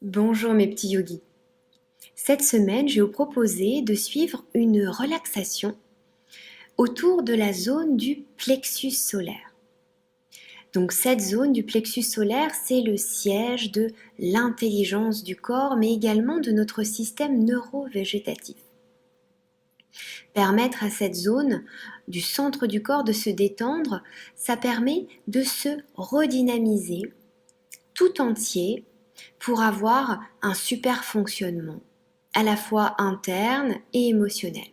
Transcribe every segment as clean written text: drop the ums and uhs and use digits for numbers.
Bonjour mes petits yogis. Cette semaine, je vais vous proposer de suivre une relaxation autour de la zone du plexus solaire. Donc cette zone du plexus solaire, c'est le siège de l'intelligence du corps, mais également de notre système neurovégétatif. Permettre à cette zone du centre du corps de se détendre, ça permet de se redynamiser tout entier pour avoir un super fonctionnement, à la fois interne et émotionnel.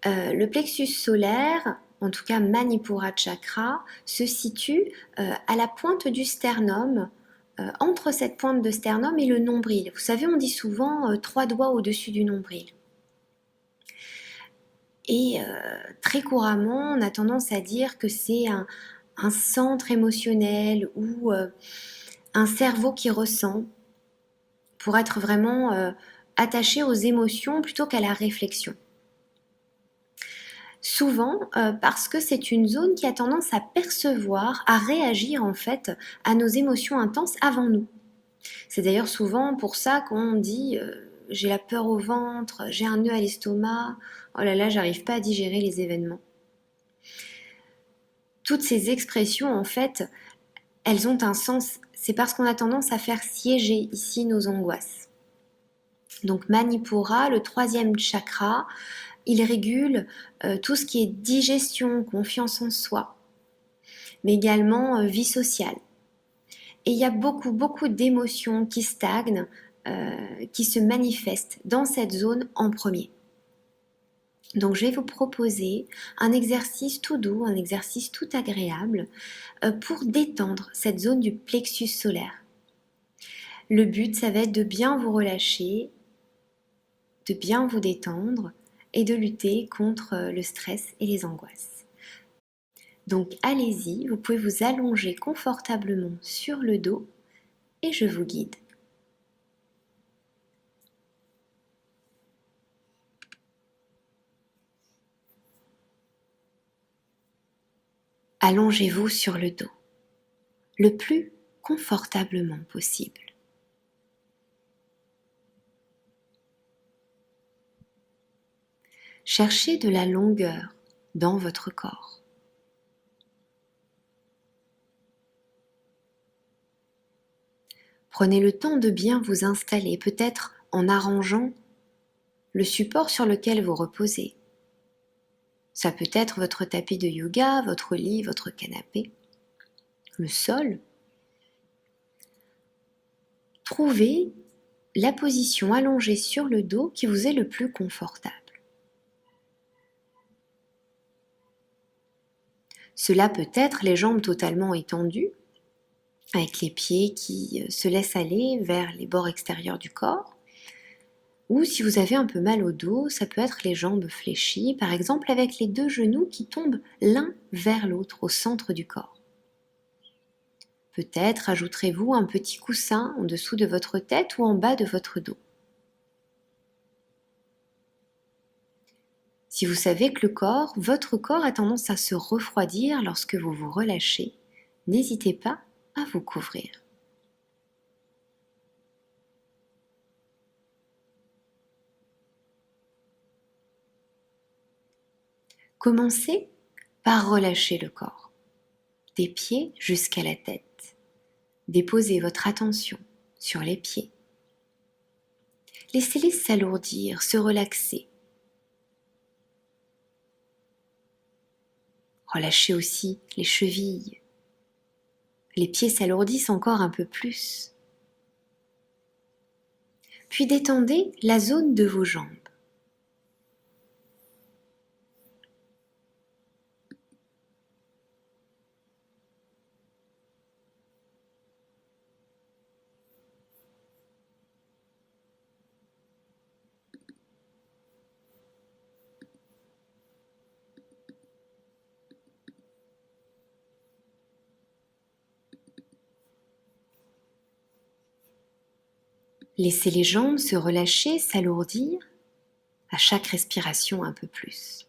Le plexus solaire, en tout cas Manipura Chakra, se situe à la pointe du sternum, entre cette pointe de sternum et le nombril. Vous savez, on dit souvent 3 doigts au-dessus du nombril. Et très couramment, on a tendance à dire que c'est un centre émotionnel ou un cerveau qui ressent, pour être vraiment attaché aux émotions plutôt qu'à la réflexion. Souvent parce que c'est une zone qui a tendance à percevoir, à réagir en fait à nos émotions intenses avant nous. C'est d'ailleurs souvent pour ça qu'on dit j'ai la peur au ventre, j'ai un nœud à l'estomac, oh là là, j'arrive pas à digérer les événements. Toutes ces expressions en fait, elles ont un sens, c'est parce qu'on a tendance à faire siéger ici nos angoisses. Donc Manipura, le 3e chakra, il régule tout ce qui est digestion, confiance en soi, mais également vie sociale. Et il y a beaucoup d'émotions qui stagnent, qui se manifestent dans cette zone en premier. Donc je vais vous proposer un exercice tout doux, un exercice tout agréable pour détendre cette zone du plexus solaire. Le but, ça va être de bien vous relâcher, de bien vous détendre et de lutter contre le stress et les angoisses. Donc allez-y, vous pouvez vous allonger confortablement sur le dos et je vous guide. Allongez-vous sur le dos, le plus confortablement possible. Cherchez de la longueur dans votre corps. Prenez le temps de bien vous installer, peut-être en arrangeant le support sur lequel vous reposez. Ça peut être votre tapis de yoga, votre lit, votre canapé, le sol. Trouvez la position allongée sur le dos qui vous est le plus confortable. Cela peut être les jambes totalement étendues, avec les pieds qui se laissent aller vers les bords extérieurs du corps. Ou si vous avez un peu mal au dos, ça peut être les jambes fléchies, par exemple avec les 2 genoux qui tombent l'un vers l'autre au centre du corps. Peut-être ajouterez-vous un petit coussin en dessous de votre tête ou en bas de votre dos. Si vous savez que votre corps a tendance à se refroidir lorsque vous vous relâchez, n'hésitez pas à vous couvrir. Commencez par relâcher le corps, des pieds jusqu'à la tête. Déposez votre attention sur les pieds. Laissez-les s'alourdir, se relaxer. Relâchez aussi les chevilles. Les pieds s'alourdissent encore un peu plus. Puis détendez la zone de vos jambes. Laissez les jambes se relâcher, s'alourdir, à chaque respiration un peu plus.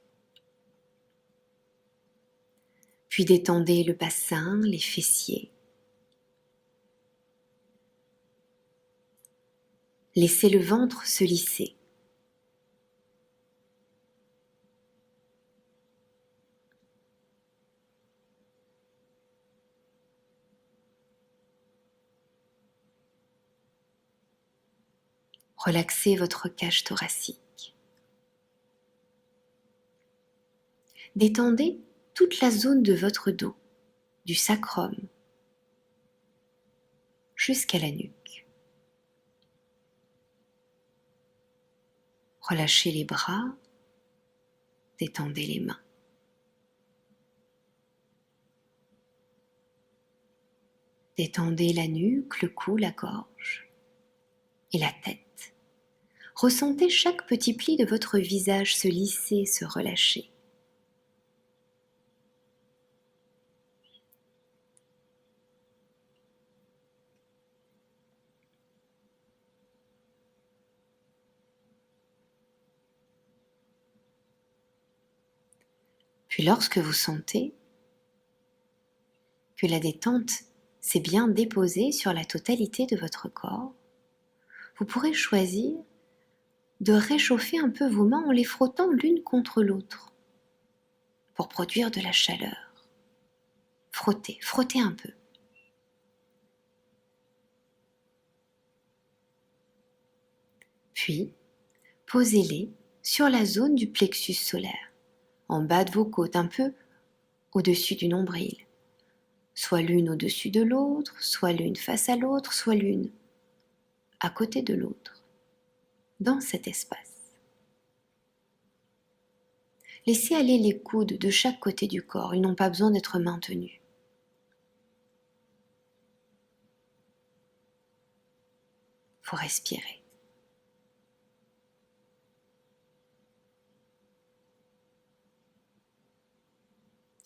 Puis détendez le bassin, les fessiers. Laissez le ventre se lisser. Relaxez votre cage thoracique. Détendez toute la zone de votre dos, du sacrum jusqu'à la nuque. Relâchez les bras, détendez les mains. Détendez la nuque, le cou, la gorge et la tête. Ressentez chaque petit pli de votre visage se lisser, se relâcher. Puis lorsque vous sentez que la détente s'est bien déposée sur la totalité de votre corps, vous pourrez choisir de réchauffer un peu vos mains en les frottant l'une contre l'autre pour produire de la chaleur. Frottez, frottez un peu. Puis, posez-les sur la zone du plexus solaire, en bas de vos côtes, un peu au-dessus du nombril. Soit l'une au-dessus de l'autre, soit l'une face à l'autre, soit l'une à côté de l'autre, dans cet espace. Laissez aller les coudes de chaque côté du corps, ils n'ont pas besoin d'être maintenus. Vous respirez.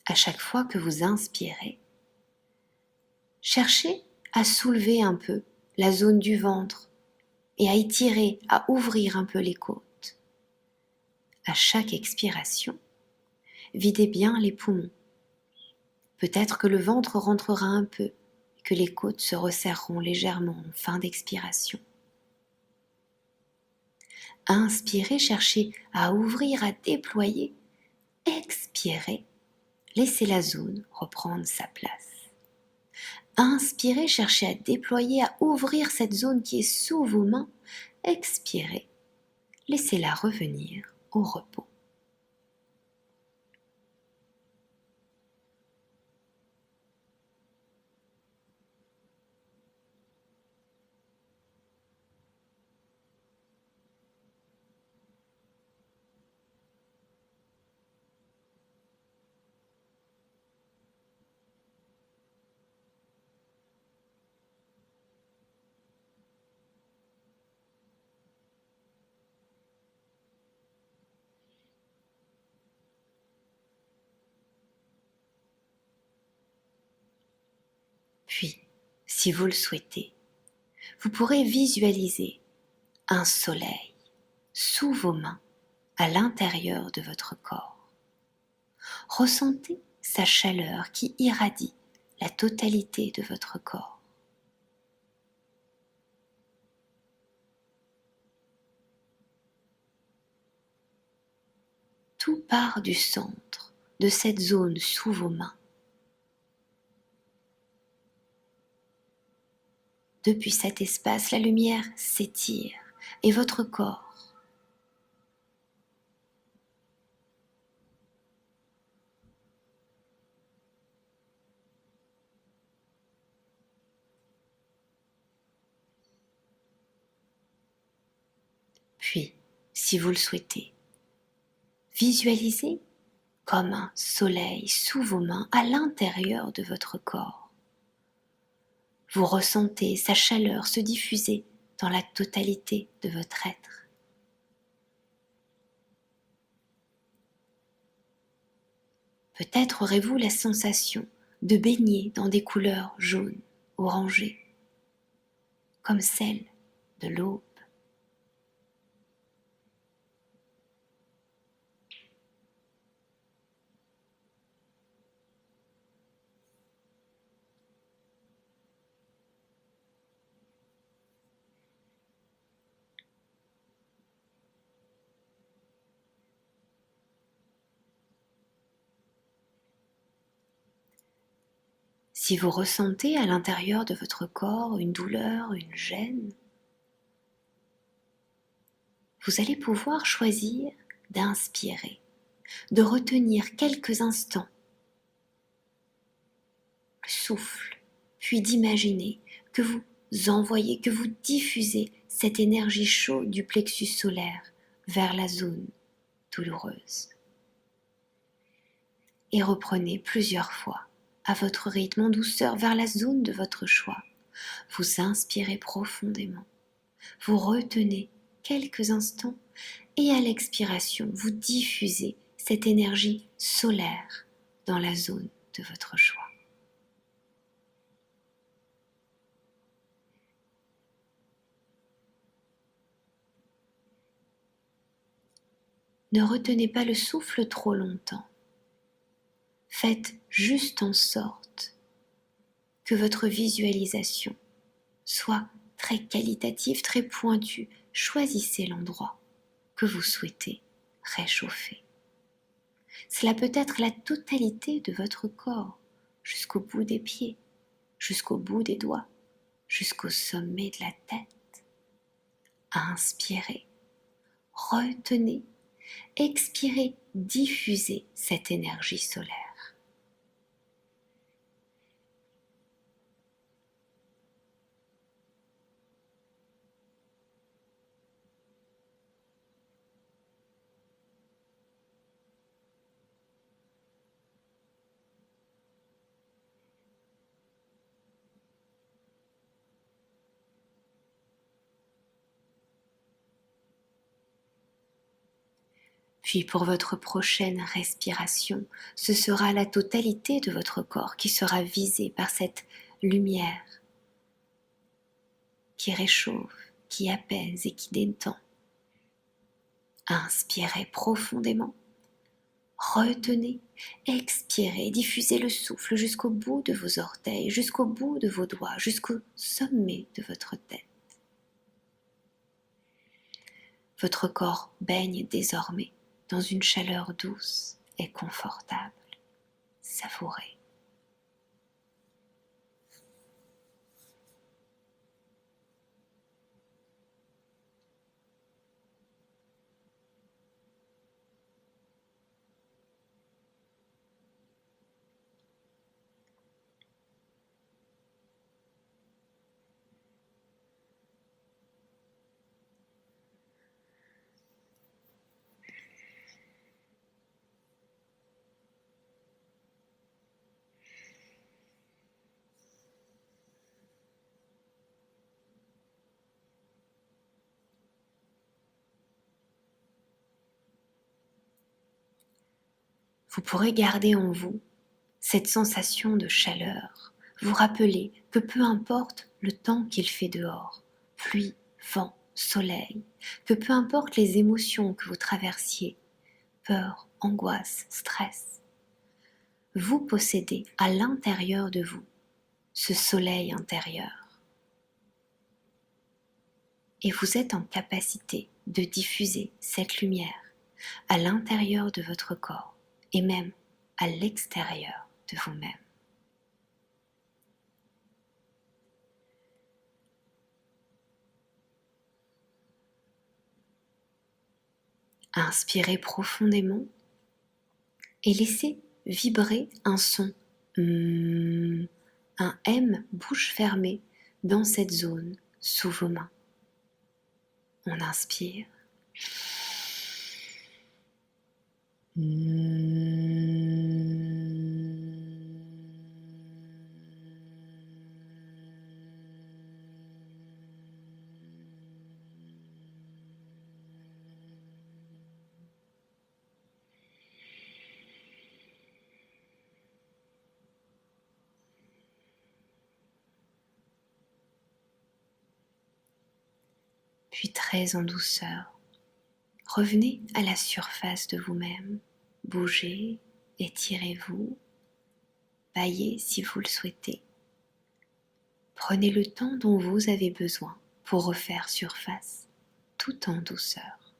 À chaque fois que vous inspirez, cherchez à soulever un peu la zone du ventre et à étirer, à ouvrir un peu les côtes. À chaque expiration, videz bien les poumons. Peut-être que le ventre rentrera un peu et que les côtes se resserreront légèrement en fin d'expiration. Inspirez, cherchez à ouvrir, à déployer. Expirez, laissez la zone reprendre sa place. Inspirez, cherchez à déployer, à ouvrir cette zone qui est sous vos mains. Expirez, laissez-la revenir au repos. Puis, si vous le souhaitez, vous pourrez visualiser un soleil sous vos mains à l'intérieur de votre corps. Ressentez sa chaleur qui irradie la totalité de votre corps. Tout part du centre de cette zone sous vos mains. Depuis cet espace, la lumière s'étire et votre corps puis, si vous le souhaitez, visualisez comme un soleil sous vos mains à l'intérieur de votre corps. Vous ressentez sa chaleur se diffuser dans la totalité de votre être. Peut-être aurez-vous la sensation de baigner dans des couleurs jaunes, orangées, comme celle de l'aube. Si vous ressentez à l'intérieur de votre corps une douleur, une gêne, vous allez pouvoir choisir d'inspirer, de retenir quelques instants le souffle, puis d'imaginer que vous envoyez, que vous diffusez cette énergie chaude du plexus solaire vers la zone douloureuse. Et reprenez plusieurs fois à votre rythme en douceur vers la zone de votre choix. Vous inspirez profondément, vous retenez quelques instants et à l'expiration, vous diffusez cette énergie solaire dans la zone de votre choix. Ne retenez pas le souffle trop longtemps. Faites juste en sorte que votre visualisation soit très qualitative, très pointue. Choisissez l'endroit que vous souhaitez réchauffer. Cela peut être la totalité de votre corps, jusqu'au bout des pieds, jusqu'au bout des doigts, jusqu'au sommet de la tête. Inspirez, retenez, expirez, diffusez cette énergie solaire. Puis pour votre prochaine respiration, ce sera la totalité de votre corps qui sera visée par cette lumière qui réchauffe, qui apaise et qui détend. Inspirez profondément, retenez, expirez, diffusez le souffle jusqu'au bout de vos orteils, jusqu'au bout de vos doigts, jusqu'au sommet de votre tête. Votre corps baigne désormais dans une chaleur douce et confortable. Savourez. Vous pourrez garder en vous cette sensation de chaleur, vous rappeler que peu importe le temps qu'il fait dehors, pluie, vent, soleil, que peu importe les émotions que vous traversiez, peur, angoisse, stress, vous possédez à l'intérieur de vous ce soleil intérieur. Et vous êtes en capacité de diffuser cette lumière à l'intérieur de votre corps et même à l'extérieur de vous-même. Inspirez profondément et laissez vibrer un son, un M bouche fermée dans cette zone sous vos mains. On inspire. Puis très en douceur, revenez à la surface de vous-même, bougez, étirez-vous, baillez si vous le souhaitez. Prenez le temps dont vous avez besoin pour refaire surface, tout en douceur.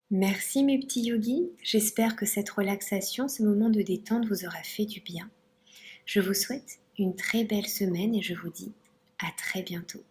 Merci mes petits yogis, j'espère que cette relaxation, ce moment de détente vous aura fait du bien. Je vous souhaite une très belle semaine et je vous dis à très bientôt.